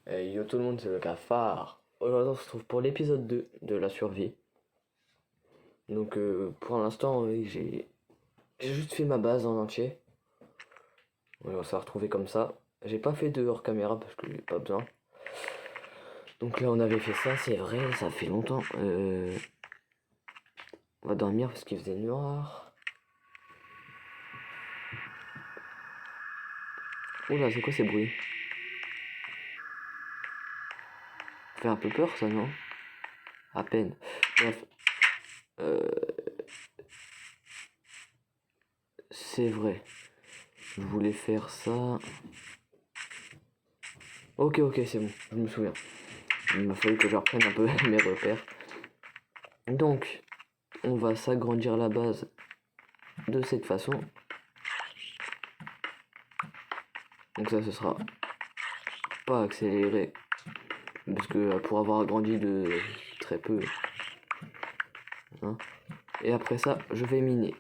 Hey, yo tout le monde, c'est le cafard. Aujourd'hui, on se retrouve pour l'épisode 2 de la survie. Donc, pour l'instant, j'ai juste fait ma base en entier. Ouais, on s'est retrouvé comme ça. J'ai pas fait de hors caméra parce que j'ai pas besoin. Donc là, on avait fait ça, c'est vrai, ça fait longtemps. On va dormir parce qu'il faisait noir. Oula, c'est quoi ces bruits? Ça fait un peu peur, ça, non? À peine. Bref, euh, c'est vrai. Je voulais faire ça. Ok, c'est bon, je me souviens. Il m'a fallu que je reprenne un peu mes repères. Donc, on va s'agrandir la base de cette façon. Donc ça, ce sera pas accéléré. Parce que pour avoir agrandi de très peu. Hein. Et après ça, je vais miner.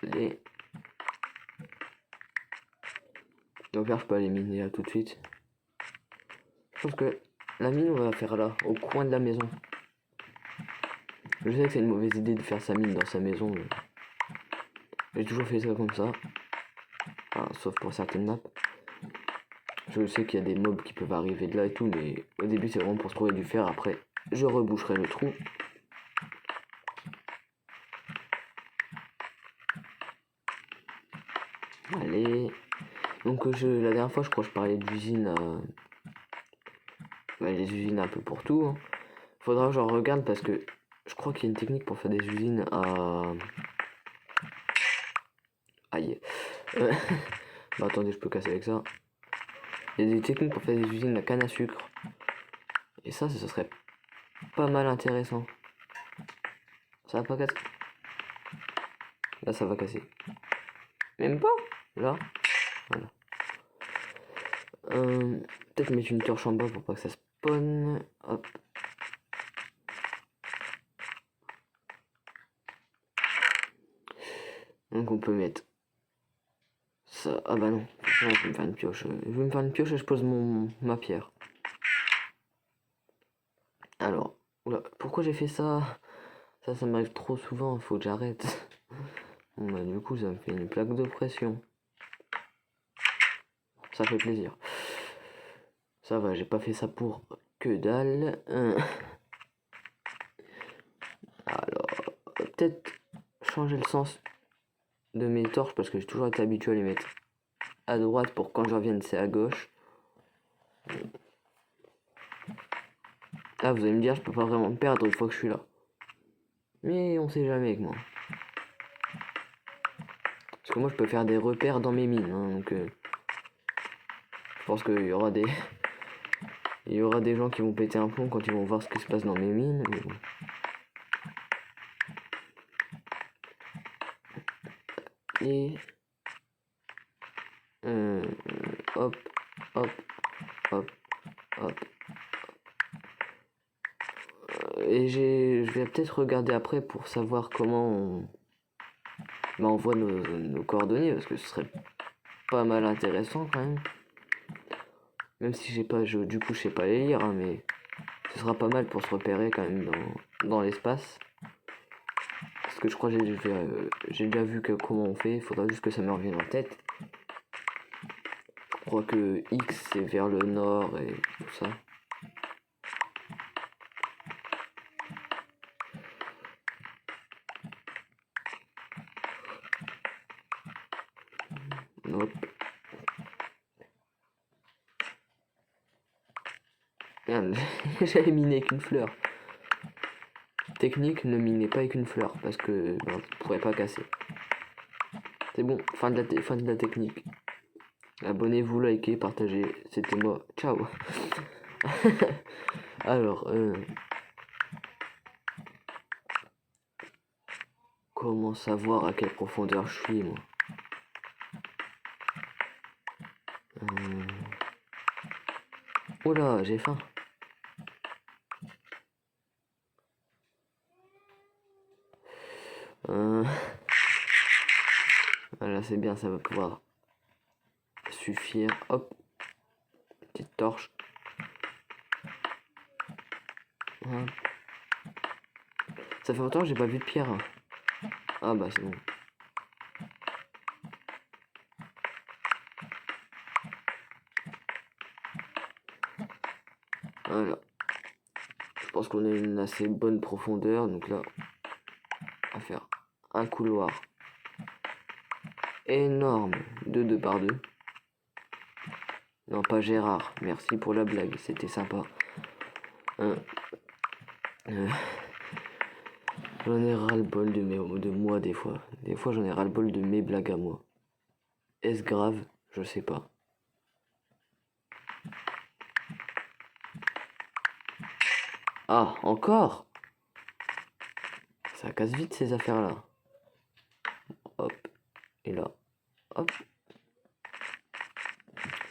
Les... Donc là, je peux aller miner là tout de suite. Je pense que la mine, on va la faire là, au coin de la maison. Je sais que c'est une mauvaise idée de faire sa mine dans sa maison. Mais j'ai toujours fait ça comme ça. Enfin, sauf pour certaines maps. Je sais qu'il y a des mobs qui peuvent arriver de là et tout, mais au début c'est vraiment pour se trouver du fer. Après, je reboucherai le trou. Allez. Donc la dernière fois, je crois que je parlais d'usine. Les usines un peu pour tout. Hein. Faudra que j'en regarde parce que je crois qu'il y a une technique pour faire des usines à. Aïe. Euh, bah attendez, je peux casser avec ça. Il y a des techniques pour faire des usines à canne à sucre. Et ça serait pas mal intéressant. Ça va pas casser. Là, ça va casser. Même pas. Là. Voilà. Peut-être mettre une torche en bas pour pas que ça spawn. Hop. Donc on peut mettre ça. Ah bah non. Je vais me faire une pioche. Je vais me faire une pioche et je pose ma pierre. Alors. Oula, pourquoi j'ai fait ça? Ça m'arrive trop souvent, faut que j'arrête. Bon bah du coup ça me fait une plaque de pression. Ça fait plaisir. Ça va, j'ai pas fait ça pour que dalle. Alors, peut-être changer le sens de mes torches parce que j'ai toujours été habitué à les mettre à droite pour quand je revienne c'est à gauche. Là vous allez me dire je peux pas vraiment me perdre une fois que je suis là. Mais on sait jamais avec moi. Parce que moi je peux faire des repères dans mes mines. Hein, donc je pense qu'il y aura des. Il y aura des gens qui vont péter un plomb quand ils vont voir ce qui se passe dans mes mines. Mais bon. Et hop, hop, hop, hop. Et je vais peut-être regarder après pour savoir comment on voit nos coordonnées parce que ce serait pas mal intéressant quand même. Même si j'ai pas, du coup je sais pas les lire, hein, mais ce sera pas mal pour se repérer quand même dans l'espace. Parce que je crois que j'ai déjà vu comment on fait, il faudra juste que ça me revienne en tête. Je crois que X c'est vers le nord et tout ça. Hop. Merde, j'avais miné qu'une fleur. Technique, ne minez pas avec une fleur parce que ben, vous pourrez pas casser. C'est bon, fin de la technique. Abonnez-vous, likez, partagez. C'était moi. Ciao. Alors, comment savoir à quelle profondeur je suis, moi? Oh là, j'ai faim. Voilà, c'est bien, ça va pouvoir suffire. Hop. Petite torche. Hop. Ça fait longtemps que j'ai pas vu de pierre. Ah bah c'est bon. Voilà. Je pense qu'on a une assez bonne profondeur. Donc là, on va faire un couloir énorme de 2 par 2. Non, pas Gérard. Merci pour la blague. C'était sympa. J'en ai ras-le-bol de moi des fois. Des fois, j'en ai ras-le-bol de mes blagues à moi. Est-ce grave? Je sais pas. Ah, encore? Ça casse vite ces affaires-là. Hop. Et là. Hop.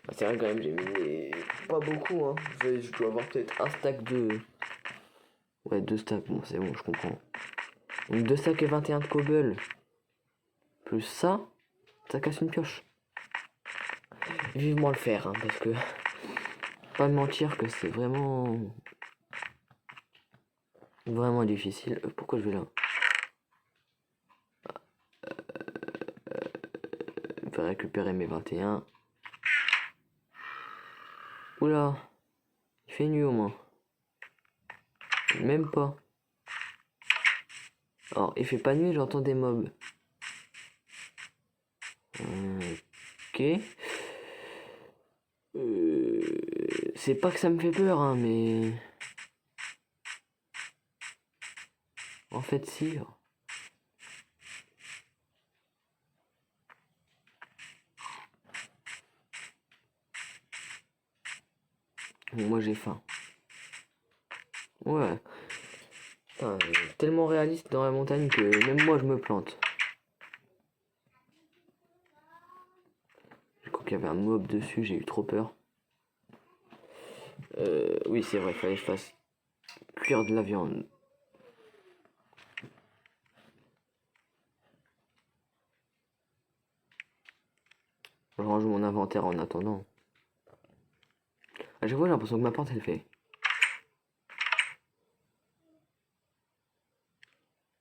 Ah, c'est vrai quand même, j'ai mis pas beaucoup, hein. Je dois avoir peut-être un stack de... Ouais, 2 stacks. Bon, c'est bon, je comprends. Donc 2 stacks et 21 de cobble. Plus ça casse une pioche. Vivement le faire, hein, parce que... Pas mentir que c'est vraiment... Vraiment difficile. Pourquoi je vais là? Je vais récupérer mes 21. Oula. Il fait nuit au moins. Même pas. Alors, il fait pas nuit, j'entends des mobs. Ok. C'est pas que ça me fait peur, hein, mais... En fait, si. Bon, moi, j'ai faim. Ouais. Putain, tellement réaliste dans la montagne que même moi, je me plante. Je crois qu'il y avait un mob dessus, j'ai eu trop peur. Oui, c'est vrai, il fallait que je fasse cuire de la viande. Je range mon inventaire en attendant. À chaque fois, j'ai l'impression que ma porte, elle fait.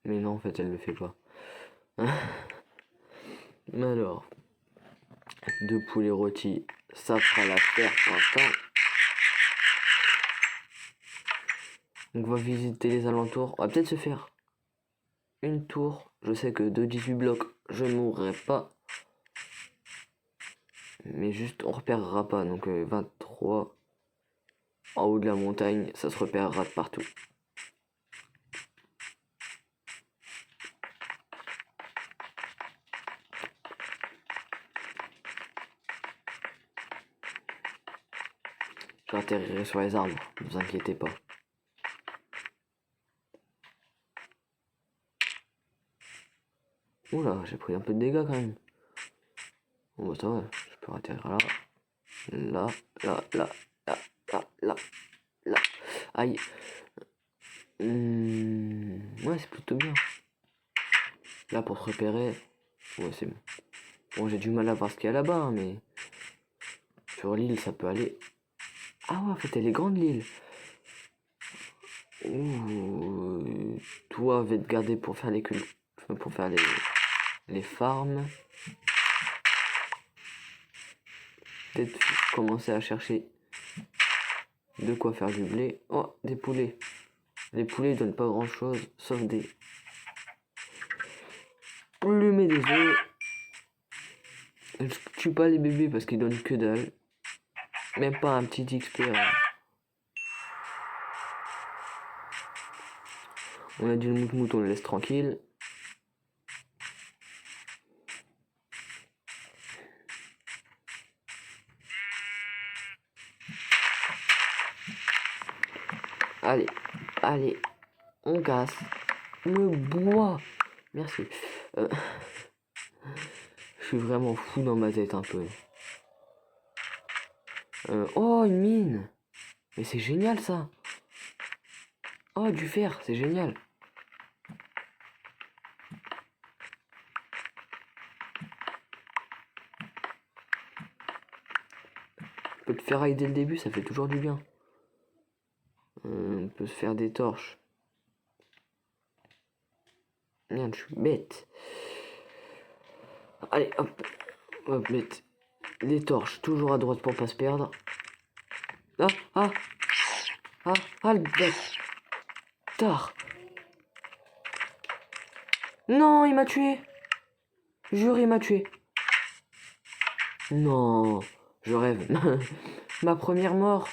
Mais non, en fait, elle le fait pas. Mais alors, 2 poulets rôtis, ça fera l'affaire pour l'instant. Donc, on va visiter les alentours. On va peut-être se faire une tour. Je sais que de 18 blocs, je ne mourrai pas. Mais juste, on repérera pas. Donc, 23 en haut de la montagne, ça se repérera de partout. J'atterrirai sur les arbres, ne vous inquiétez pas. Oula, j'ai pris un peu de dégâts quand même. Bon bah ça va, je peux atterrir là. Là, là, là, là, là, là, là. Aïe. Ouais, c'est plutôt bien. Là, pour se repérer, ouais, c'est bon. Bon, j'ai du mal à voir ce qu'il y a là-bas, hein, mais sur l'île, ça peut aller. Ah ouais, en fait, elle est grande, l'île. Ouh. Toi, va te garder pour faire pour faire les farms. Peut-être commencer à chercher de quoi faire du blé. Oh, des poulets. Les poulets ils donnent pas grand chose, sauf des plumes et des œufs. Je tue pas les bébés parce qu'ils donnent que dalle. Même pas un petit XP. Hein. On a du mout-mout, on le laisse tranquille. Allez, allez, on casse le bois. Merci. Je suis vraiment fou dans ma tête un peu. Oh, une mine. Mais c'est génial ça. Oh, du fer, c'est génial. peu de ferraille dès le début, ça fait toujours du bien. On peut se faire des torches. Merde, je suis bête. Allez, hop. On va mettre les torches toujours à droite pour pas se perdre. Ah, ah, le bâtard. Non, il m'a tué. Jure, il m'a tué. Non, je rêve. Ma première mort.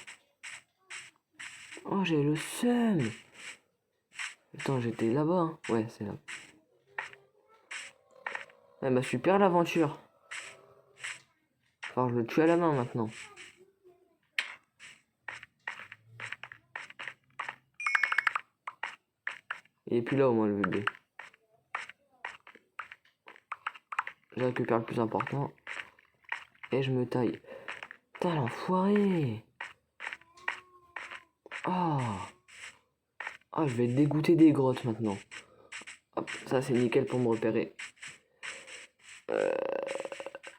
Oh, j'ai le seum. Attends, j'étais là-bas. Hein. Ouais, c'est là. Elle m'a super l'aventure. Alors, je le tue à la main maintenant. Il est plus là au moins le bébé. Je récupère le plus important. Et je me taille. Putain, l'enfoiré. Oh. Ah, je vais dégoûter des grottes maintenant. Hop, ça c'est nickel pour me repérer.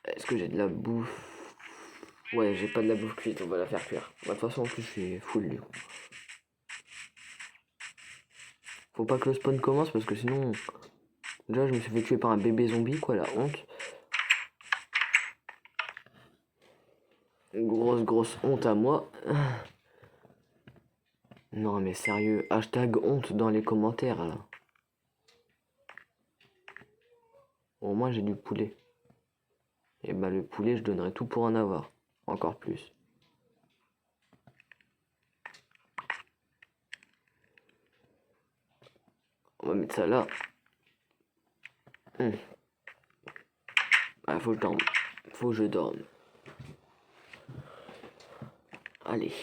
Est-ce que j'ai de la bouffe? Ouais, j'ai pas de la bouffe cuite, on va la faire cuire. Bah, de toute façon, en plus, je suis full du coup. Faut pas que le spawn commence parce que sinon... Déjà, je me suis fait tuer par un bébé zombie, quoi, la honte. Grosse honte à moi. Non, mais sérieux, hashtag honte dans les commentaires, là. Au moins, j'ai du poulet. Et bah, le poulet, je donnerais tout pour en avoir. Encore plus. On va mettre ça là. Ah, faut que je dorme. Faut que je dorme. Allez.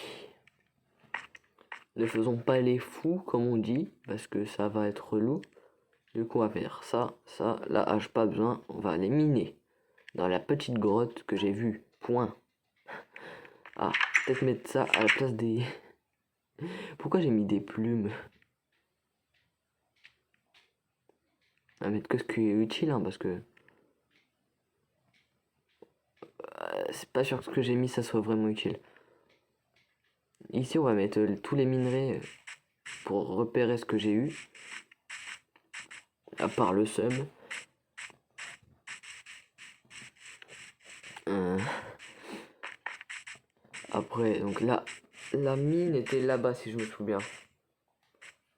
Ne faisons pas les fous, comme on dit, parce que ça va être relou. Du coup, on va faire ça, la hache, pas besoin. On va aller miner dans la petite grotte que j'ai vue. Point. Ah, peut-être mettre ça à la place des... Pourquoi j'ai mis des plumes? On va mettre que ce qui est utile, hein, parce que... c'est pas sûr que ce que j'ai mis, ça soit vraiment utile. Ici, on va mettre tous les minerais pour repérer ce que j'ai eu. À part le seum. Après, donc là, la mine était là-bas si je me souviens.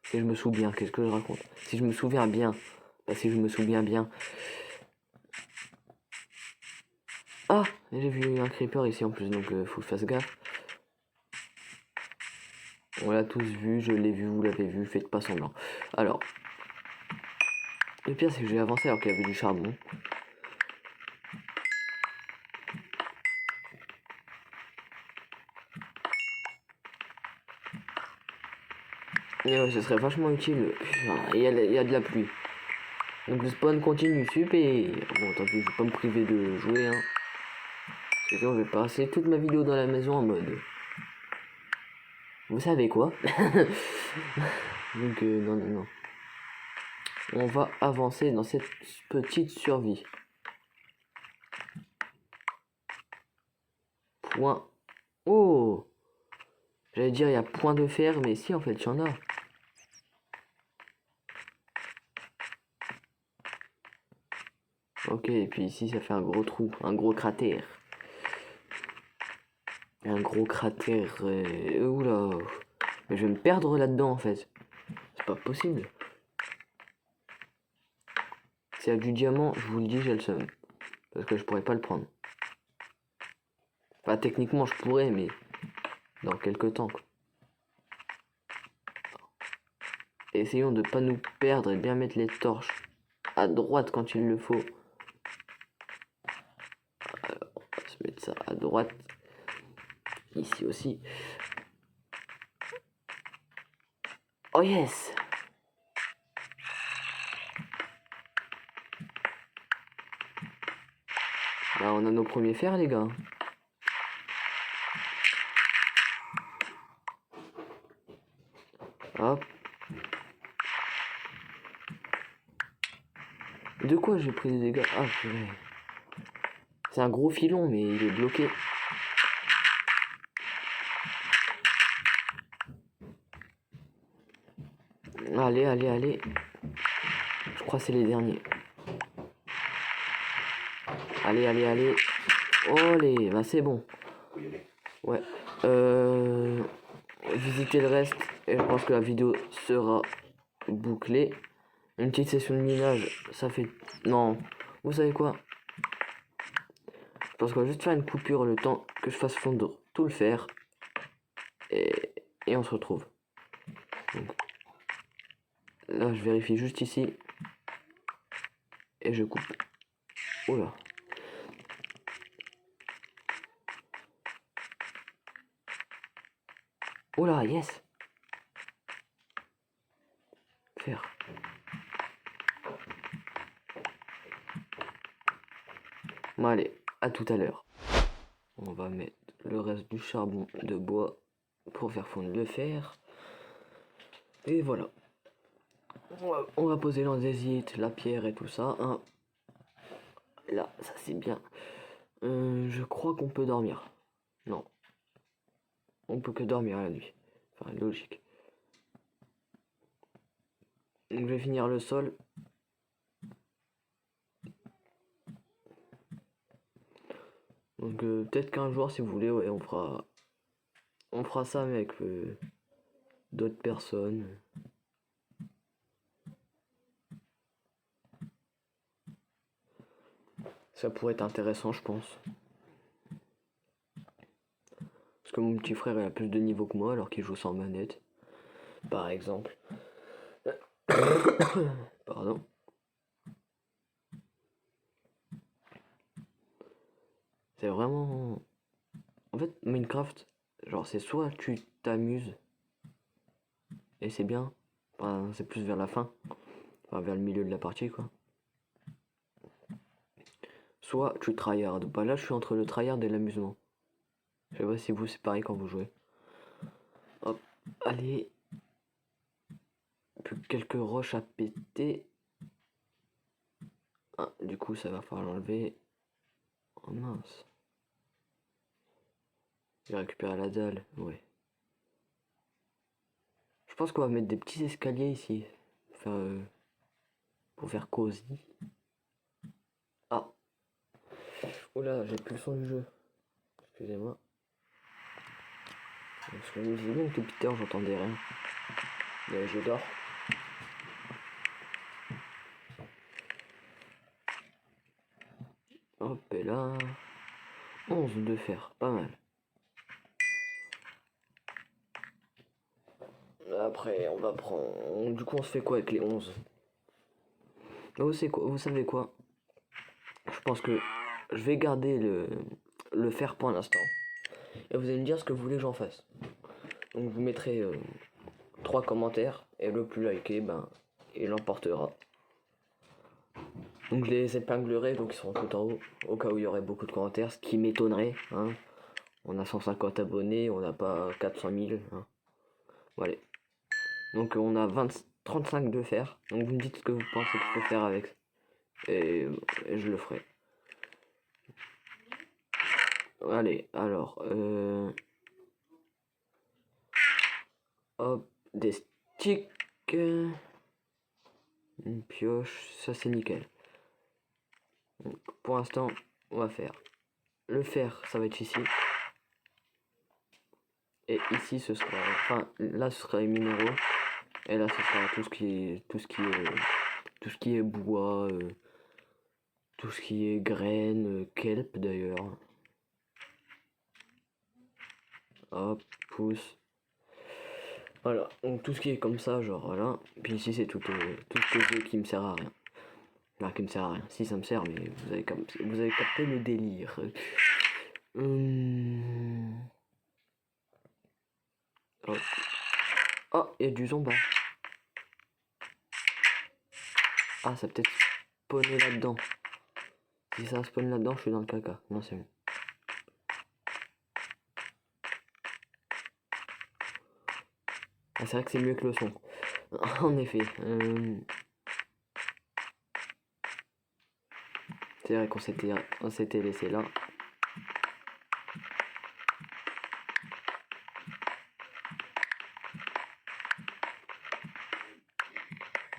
Si je me souviens, qu'est-ce que je raconte? Si je me souviens bien. Bah, si je me souviens bien. Ah, j'ai vu un creeper ici en plus, donc faut que je fasse gaffe. On l'a tous vu, je l'ai vu, vous l'avez vu, faites pas semblant. Alors, le pire c'est que j'ai avancé alors qu'il y avait du charbon. Et ouais, ce serait vachement utile. Il y a de la pluie. Donc le spawn continue, super. Bon, tant pis, je vais pas me priver de jouer, hein. C'est sûr, je vais passer toute ma vidéo dans la maison en mode... Vous savez quoi? Donc, non. On va avancer dans cette petite survie. Point. Oh! J'allais dire il y a point de fer, mais si en fait il y en a. Ok, et puis ici ça fait un gros trou, un gros cratère. Un gros cratère. Oula! Mais je vais me perdre là-dedans en fait. C'est pas possible. S'il y a du diamant, je vous le dis, j'ai le seum. Parce que je pourrais pas le prendre. Enfin, techniquement je pourrais, mais dans quelques temps quoi. Essayons de pas nous perdre et bien mettre les torches à droite quand il le faut. Alors, on va se mettre ça à droite. Ici aussi. Oh yes! Là, on a nos premiers fers, les gars. Hop. De quoi j'ai pris des dégâts? Ah, purée. C'est un gros filon, mais il est bloqué. Allez, allez, allez. Je crois que c'est les derniers. Allez, allez, allez. Olé, bah c'est bon. Ouais. Visiter le reste. Et je pense que la vidéo sera bouclée. Une petite session de minage, ça fait... Non. Vous savez quoi? Je pense qu'on va juste faire une coupure le temps que je fasse fondre tout le fer. Et on se retrouve. Donc, là, je vérifie juste ici. Et je coupe. Oula. Oula, yes. Fer. Bon, allez, à tout à l'heure. On va mettre le reste du charbon de bois pour faire fondre le fer. Et voilà. On va poser l'andésite, la pierre et tout ça. Hein. Là, ça c'est bien. Je crois qu'on peut dormir. Non. On peut que dormir la nuit. Enfin, logique. Donc je vais finir le sol. Donc peut-être qu'un jour, si vous voulez, ouais, on fera ça avec d'autres personnes. Ça pourrait être intéressant, je pense. Parce que mon petit frère il a plus de niveau que moi alors qu'il joue sans manette. Par exemple. Pardon. C'est vraiment... En fait, Minecraft, genre c'est soit tu t'amuses, et c'est bien, enfin, c'est plus vers la fin, enfin vers le milieu de la partie quoi. Soit tu tryhard. Bah là je suis entre le tryhard et l'amusement. Je sais pas si vous c'est pareil quand vous jouez. Hop, allez. Plus que quelques roches à péter. Ah, du coup ça va falloir l'enlever. Oh mince. J'ai récupéré la dalle, ouais. Je pense qu'on va mettre des petits escaliers ici. Pour faire cosy. Ah. Oula, j'ai plus le son du jeu. Excusez-moi. Parce que je me disais bien que depuis tout à l'heure j'entendais rien. Mais je dors. Hop, et là. 11 de fer, pas mal. Après, on va prendre... Du coup, on se fait quoi avec les 11? Vous savez quoi? Je pense que je vais garder le fer pour l'instant. Et vous allez me dire ce que vous voulez que j'en fasse. Donc vous mettrez 3 commentaires. Et le plus liké, ben, il l'emportera. Donc je les épinglerai, donc ils seront tout en haut. Au cas où il y aurait beaucoup de commentaires, ce qui m'étonnerait. Hein. On a 150 abonnés, on n'a pas 400 000. Hein. Voilà. Donc on a 35 de fer. Donc vous me dites ce que vous pensez qu'il faut faire avec. Et je le ferai. Allez, alors. Hop, des sticks. Une pioche, ça c'est nickel. Donc, pour l'instant, on va faire le fer, ça va être ici. Et ici ce sera. Enfin, là ce sera les minéraux. Et là ce sera tout ce qui est bois, tout ce qui est graines, kelp d'ailleurs. Hop, pouce. Voilà, donc tout ce qui est comme ça, genre voilà. Puis ici c'est tout ce que j'ai qui me sert à rien. Enfin, qui me sert à rien. Si ça me sert, mais vous avez capté le délire. Hop. Oh, il y a du zombie. Ah, ça peut-être spawné là-dedans. Si ça spawn là-dedans, je suis dans le caca. Non, c'est bon. Ah, c'est vrai que c'est mieux que le son. En effet. C'est vrai qu'on s'était laissé là.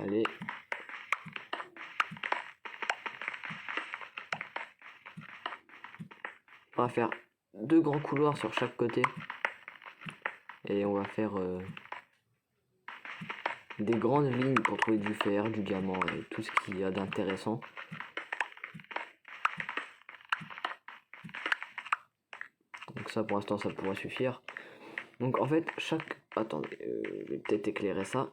Allez. On va faire 2 grands couloirs sur chaque côté. Et on va faire des grandes lignes pour trouver du fer, du diamant et tout ce qu'il y a d'intéressant. Donc ça pour l'instant ça pourrait suffire. Donc en fait chaque... Attendez, je vais peut-être éclairer ça.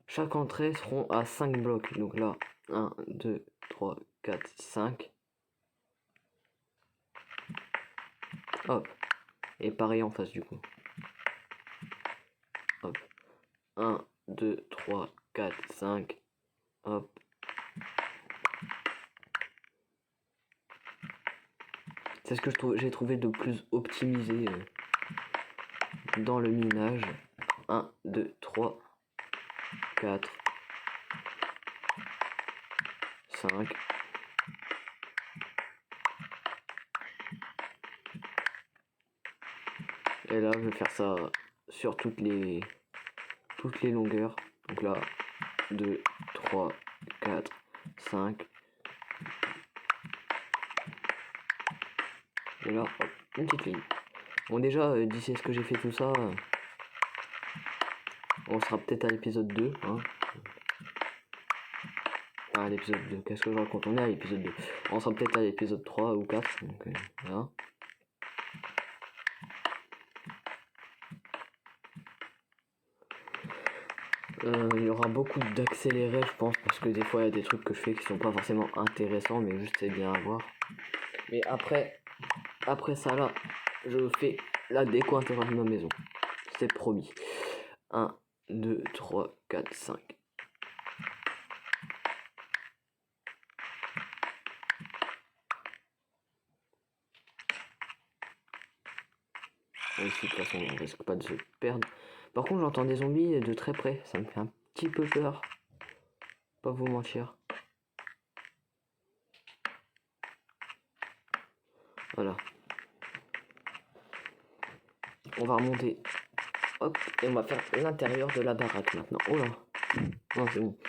Chaque entrée seront à 5 blocs. Donc là, 1, 2, 3, 4, 5. Hop. Et pareil en face du coup. Hop. 1, 2, 3, 4, 5. Hop. C'est ce que j'ai trouvé de plus optimisé dans le minage. 1, 2, 3, 4, 5. Et là, je vais faire ça sur toutes les longueurs. Donc là, 2, 3, 4, 5. Et là, hop, une petite ligne. Bon déjà, d'ici à ce que j'ai fait tout ça, on sera peut-être à l'épisode 2. Hein. Ah, l'épisode 2, qu'est-ce que je raconte? On est à l'épisode 2. On sera peut-être à l'épisode 3 ou 4. Donc voilà. Il y aura beaucoup d'accélérés, je pense, parce que des fois il y a des trucs que je fais qui sont pas forcément intéressants, mais juste c'est bien à voir. Mais après ça là, je fais la déco intérieure de ma maison. C'est promis. 1, 2, 3, 4, 5. Ici, de toute façon, on risque pas de se perdre. Par contre, j'entends des zombies de très près. Ça me fait un petit peu peur. Pas vous mentir. Voilà. On va remonter. Hop. Et on va faire l'intérieur de la baraque maintenant. Oh là. Non, c'est bon.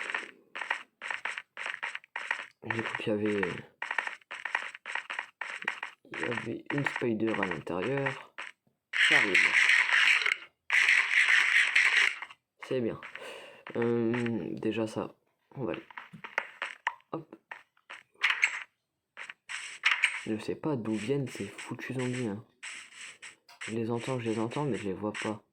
J'ai cru qu'il y avait... Il y avait une spider à l'intérieur. Ça arrive. C'est bien. Déjà ça. On va aller. Hop. Je sais pas d'où viennent ces foutus zombies. Hein. Je les entends, mais je les vois pas.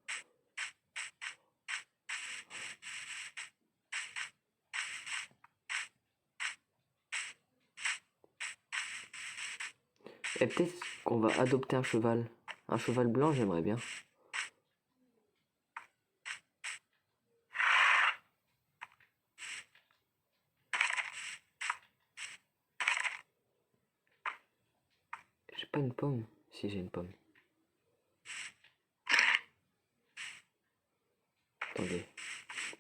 Et peut-être qu'on va adopter un cheval. Un cheval blanc, j'aimerais bien. J'ai pas une pomme. Si, j'ai une pomme. Attendez.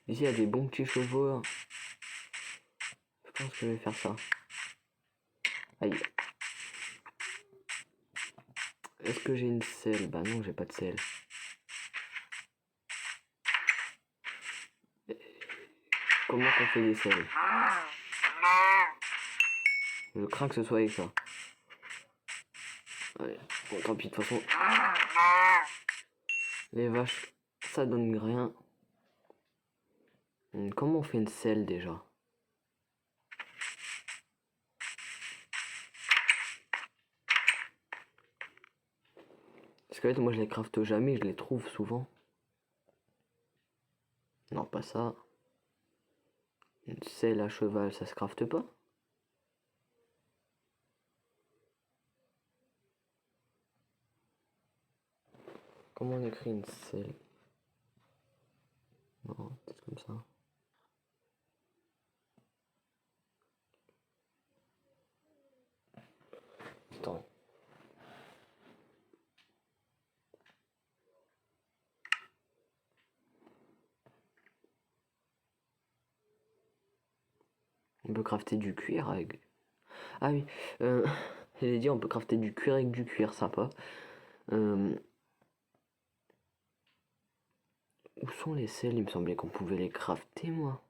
Ici, il y a des bons petits chevaux. Hein. Je pense que je vais faire ça. Aïe. Est-ce que j'ai une selle? Bah non, j'ai pas de selle. Comment qu'on fait des selles? Je crains que ce soit avec ça. Allez. Bon, tant pis, de toute façon. Les vaches, ça donne rien. Comment on fait une selle déjà? Squelettes, moi je les crafte jamais, je les trouve souvent. Non, pas ça. Une selle à cheval, ça se crafte pas? Comment on écrit une selle? Non, peut-être comme ça. Attends. On peut crafter du cuir avec... Ah oui, j'allais dire on peut crafter du cuir avec du cuir, sympa. Où sont les selles? Il me semblait qu'on pouvait les crafter, moi.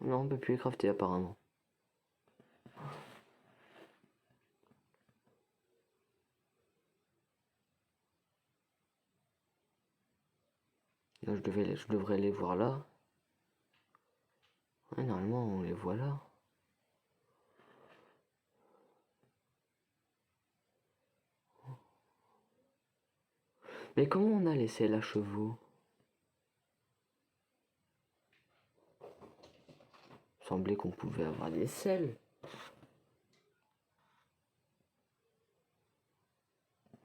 Non, on peut plus les crafter apparemment. Là, je devrais les voir là. Ouais, normalement, on les voit là. Mais comment on a laissé la chevaux? Il semblait qu'on pouvait avoir des selles.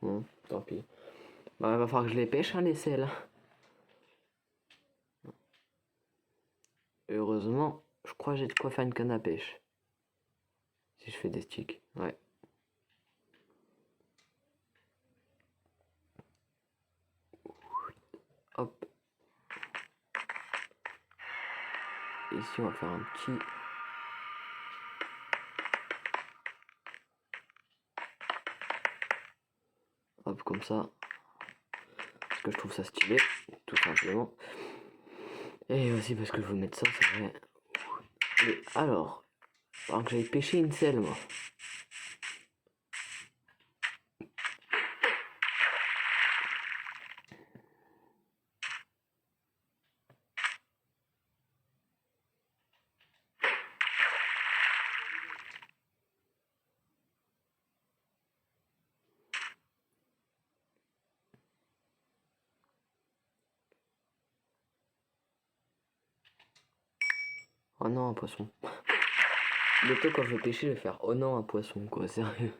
Bon, tant pis. Bah, il va falloir que je les pêche, hein, les selles. Heureusement, je crois que j'ai de quoi faire une canne à pêche. Si je fais des sticks, ouais. Hop. Ici, on va faire un petit... Hop, comme ça. Parce que je trouve ça stylé, tout simplement. Et aussi parce que je veux mettre ça, c'est vrai. Et alors que j'aille pêcher une selle, moi. Oh non, un poisson. Bientôt, quand je vais pêcher, je vais faire oh non, un poisson, quoi, sérieux.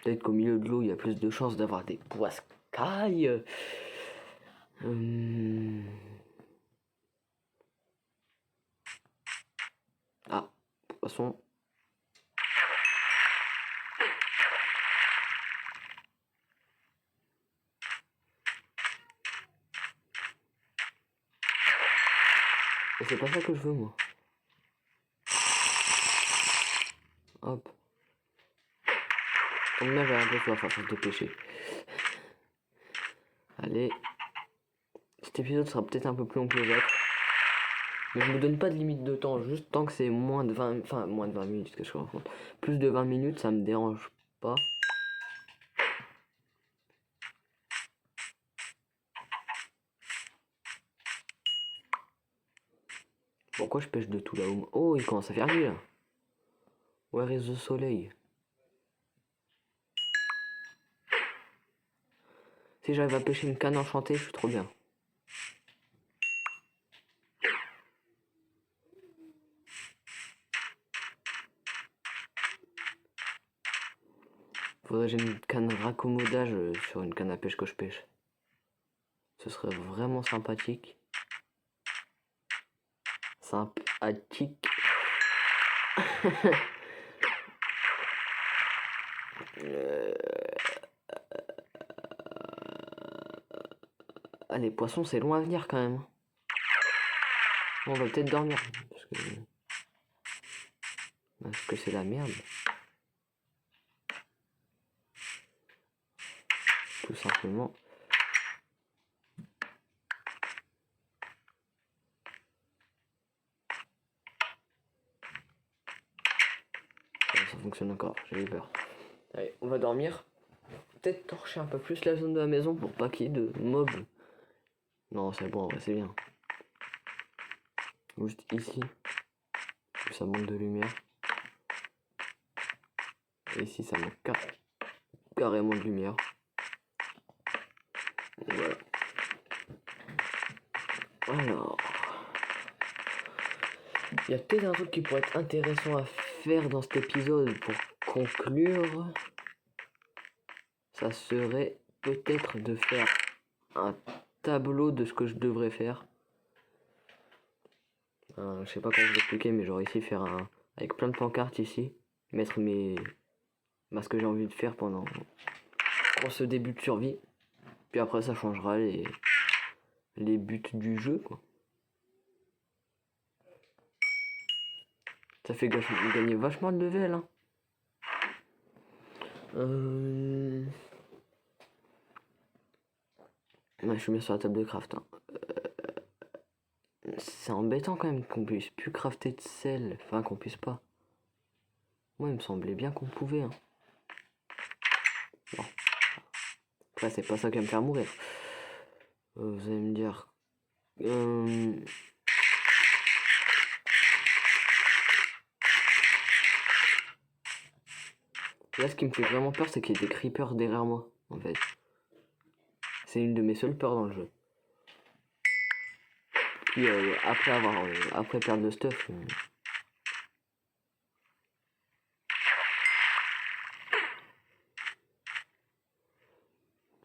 Peut-être qu'au milieu de l'eau, il y a plus de chances d'avoir des poiscailles. Ah, poisson. Et c'est pas ça que je veux, moi. Hop. Donc là, j'ai un peu soif à force de pêcher. Allez. Cet épisode sera peut-être un peu plus long que les autres. Mais je me donne pas de limite de temps, juste tant que c'est moins de 20... Enfin, moins de 20 minutes, ce que je raconte. Plus de 20 minutes, ça me dérange pas. Pourquoi je pêche de tout là-haut? Oh, il commence à faire nuit, là. Where is the soleil? Si j'arrive à pêcher une canne enchantée, je suis trop bien. Faudrait que j'ai une canne raccommodage sur une canne à pêche que je pêche. Ce serait vraiment sympathique. Sympathique. Ah, les poissons, c'est loin à venir quand même. On va peut-être dormir. Parce que c'est la merde. Tout simplement. Ça fonctionne encore, j'ai eu peur. Allez, on va dormir. Peut-être torcher un peu plus la zone de la maison pour pas qu'il y ait de mobs. Non, c'est bon, c'est bien. Juste ici, ça manque de lumière. Et ici, ça manque carrément de lumière. Et voilà. Alors, il y a peut-être un truc qui pourrait être intéressant à faire dans cet épisode pour conclure. Ça serait peut-être de faire un tableau de ce que je devrais faire. Je sais pas comment vous expliquer, mais genre ici faire un avec plein de pancartes ici, mettre ce que j'ai envie de faire pendant ce début de survie. Puis après ça changera les buts du jeu, quoi. Ça fait gagner vachement de level, hein. Ouais, je suis bien sur la table de craft, hein. C'est embêtant quand même qu'on puisse plus crafter de sel. Enfin, qu'on puisse pas. Moi, il me semblait bien qu'on pouvait, hein. Bon. Après, c'est pas ça qui va me faire mourir. Vous allez me dire... Là, ce qui me fait vraiment peur, c'est qu'il y ait des creepers derrière moi, en fait. C'est une de mes seules peurs dans le jeu. Puis après perdre le stuff...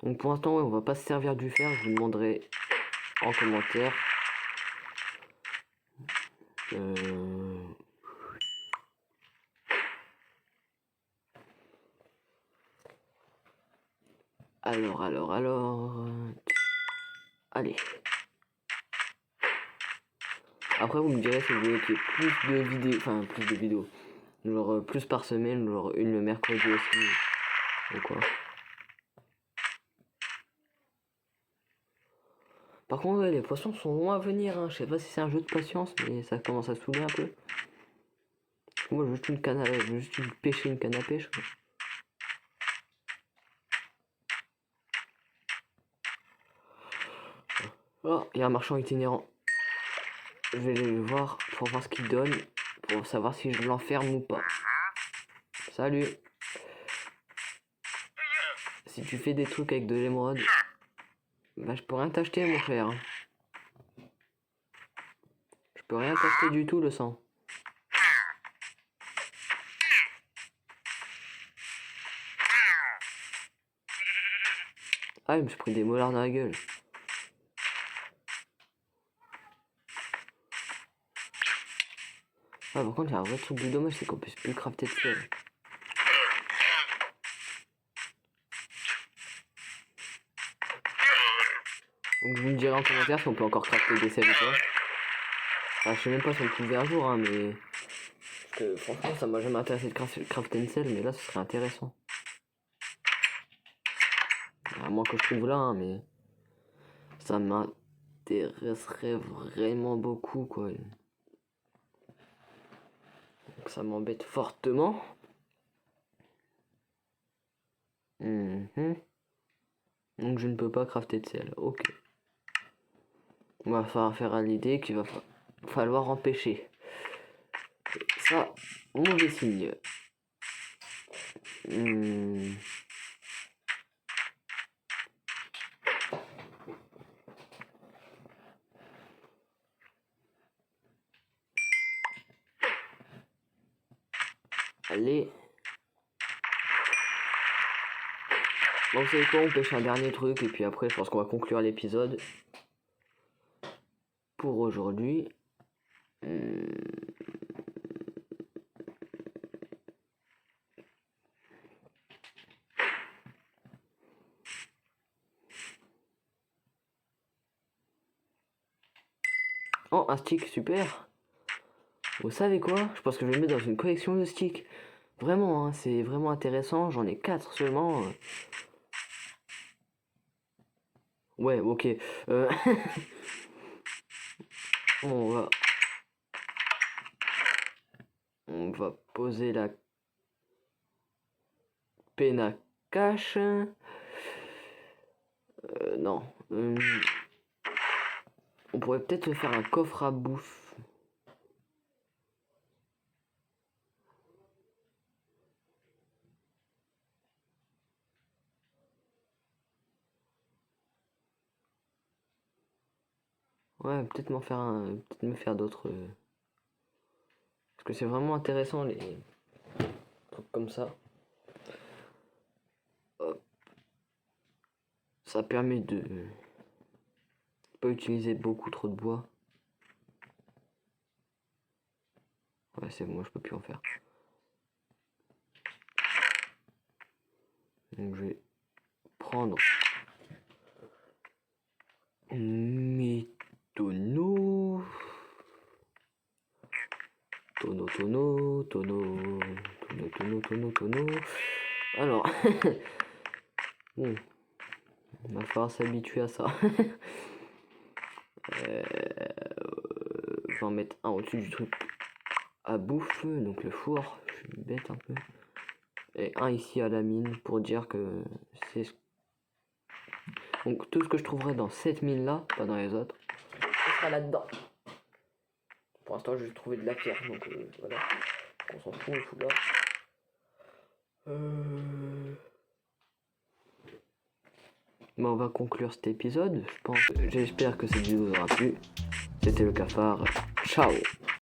Donc pour l'instant, ouais, on va pas se servir du fer, je vous demanderai en commentaire. Alors... Allez. Après, vous me direz si vous voulez qu'il y ait plus de vidéos, enfin plus de vidéos. Genre plus par semaine, genre une le mercredi aussi. Ou quoi. Par contre, ouais, les poissons sont longs à venir, hein. Je sais pas si c'est un jeu de patience, mais ça commence à saouler un peu. Moi, je veux juste pêcher une canne à pêche, quoi. Oh, il y a un marchand itinérant. Je vais le voir pour voir ce qu'il donne, pour savoir si je l'enferme ou pas. Salut. Si tu fais des trucs avec de l'émeraude, bah je peux rien t'acheter, mon frère. Je peux rien t'acheter du tout, le sang. Ah, il me suis pris des molars dans la gueule. Ah, par contre, il y a un vrai truc du dommage, c'est qu'on puisse plus crafter de sel. Donc, vous me direz en commentaire si on peut encore crafter des sels ou pas. Enfin, je sais même pas si on le pouvait un jour, hein, mais... Parce que, franchement, ça m'a jamais intéressé de crafter une sel, mais là, ce serait intéressant. À moins que je trouve là, hein, mais... Ça m'intéresserait vraiment beaucoup, quoi. Donc, ça m'embête fortement. Donc, je ne peux pas crafter de sel. Ok. On va falloir faire à l'idée qu'il va falloir empêcher. Ça, mauvais signe. Allez. Bon, vous savez quoi, on pêche un dernier truc et puis après, je pense qu'on va conclure l'épisode. Pour aujourd'hui. Oh, un stick, super. Vous savez quoi? Je pense que je vais le mettre dans une collection de sticks. Vraiment, hein, c'est vraiment intéressant. J'en ai 4 seulement. Ouais, ok. On va poser la penne à cache. Non. On pourrait peut-être faire un coffre à bouffe. Ouais, peut-être me faire d'autres. Parce que c'est vraiment intéressant les trucs comme ça. Hop. Ça permet de pas utiliser beaucoup trop de bois. Ouais, c'est bon, moi je peux plus en faire. Donc je vais prendre mes tonneaux. Tonneaux. l'eau. Alors, bon, il va falloir s'habituer à ça. Je vais en mettre un au-dessus du truc à bouffe, donc le four, je suis bête un peu. Et un ici à la mine pour dire que c'est... Donc tout ce que je trouverai dans cette mine là, pas dans les autres, ce sera là-dedans. Pour l'instant j'ai trouvé de la pierre, donc voilà. On s'en fout, on fout là. On va conclure cet épisode, je pense. J'espère que cette vidéo vous aura plu. C'était le cafard. Ciao.